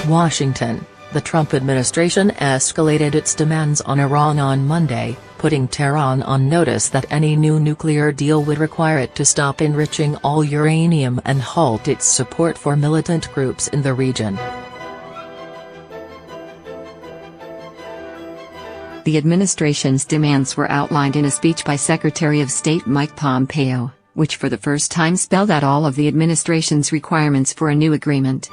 Washington. The Trump administration escalated its demands on Iran on Monday, putting Tehran on notice that any new nuclear deal would require it to stop enriching all uranium and halt its support for militant groups in the region. The administration's demands were outlined in a speech by Secretary of State Mike Pompeo, which for the first time spelled out all of the administration's requirements for a new agreement.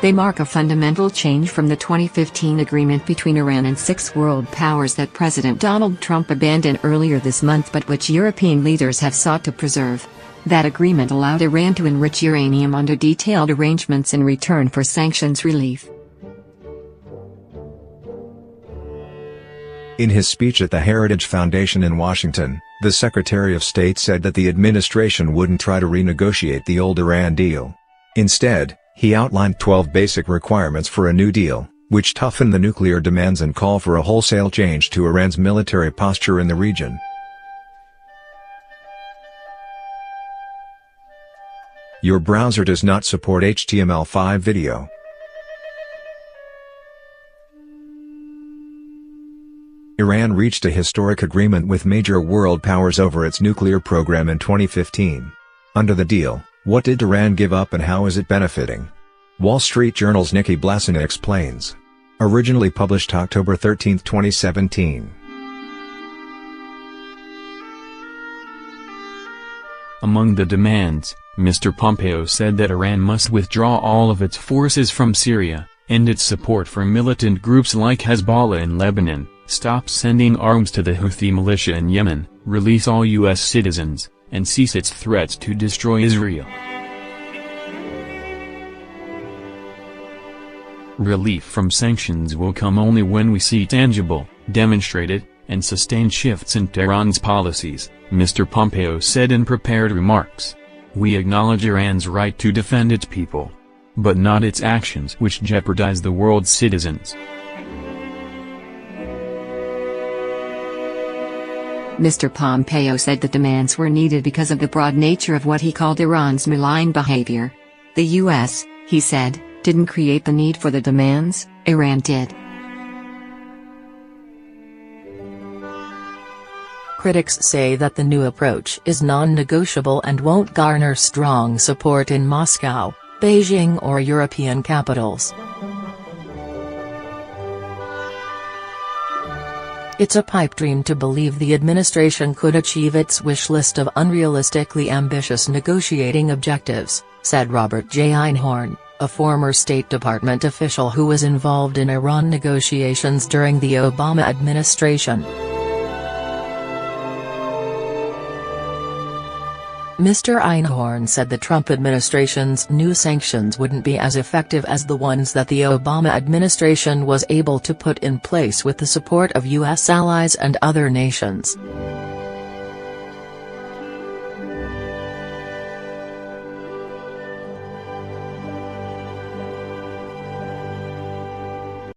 They mark a fundamental change from the 2015 agreement between Iran and six world powers that President Donald Trump abandoned earlier this month but which European leaders have sought to preserve. That agreement allowed Iran to enrich uranium under detailed arrangements in return for sanctions relief. In his speech at the Heritage Foundation in Washington, the Secretary of State said that the administration wouldn't try to renegotiate the old Iran deal. Instead, he outlined 12 basic requirements for a new deal, which toughen the nuclear demands and call for a wholesale change to Iran's military posture in the region. Your browser does not support HTML5 video. Iran reached a historic agreement with major world powers over its nuclear program in 2015. Under the deal, what did Iran give up and how is it benefiting? Wall Street Journal's Nikki Blasina explains. Originally published October 13, 2017. Among the demands, Mr. Pompeo said that Iran must withdraw all of its forces from Syria, end its support for militant groups like Hezbollah in Lebanon, stop sending arms to the Houthi militia in Yemen, release all U.S. citizens, and cease its threats to destroy Israel. Relief from sanctions will come only when we see tangible, demonstrated, and sustained shifts in Tehran's policies, Mr. Pompeo said in prepared remarks. We acknowledge Iran's right to defend its people, but not its actions which jeopardize the world's citizens. Mr. Pompeo said the demands were needed because of the broad nature of what he called Iran's malign behavior. The U.S., he said, didn't create the need for the demands, Iran did. Critics say that the new approach is non-negotiable and won't garner strong support in Moscow, Beijing or European capitals. It's a pipe dream to believe the administration could achieve its wish list of unrealistically ambitious negotiating objectives, said Robert J. Einhorn, a former State Department official who was involved in Iran negotiations during the Obama administration. Mr. Einhorn said the Trump administration's new sanctions wouldn't be as effective as the ones that the Obama administration was able to put in place with the support of U.S. allies and other nations.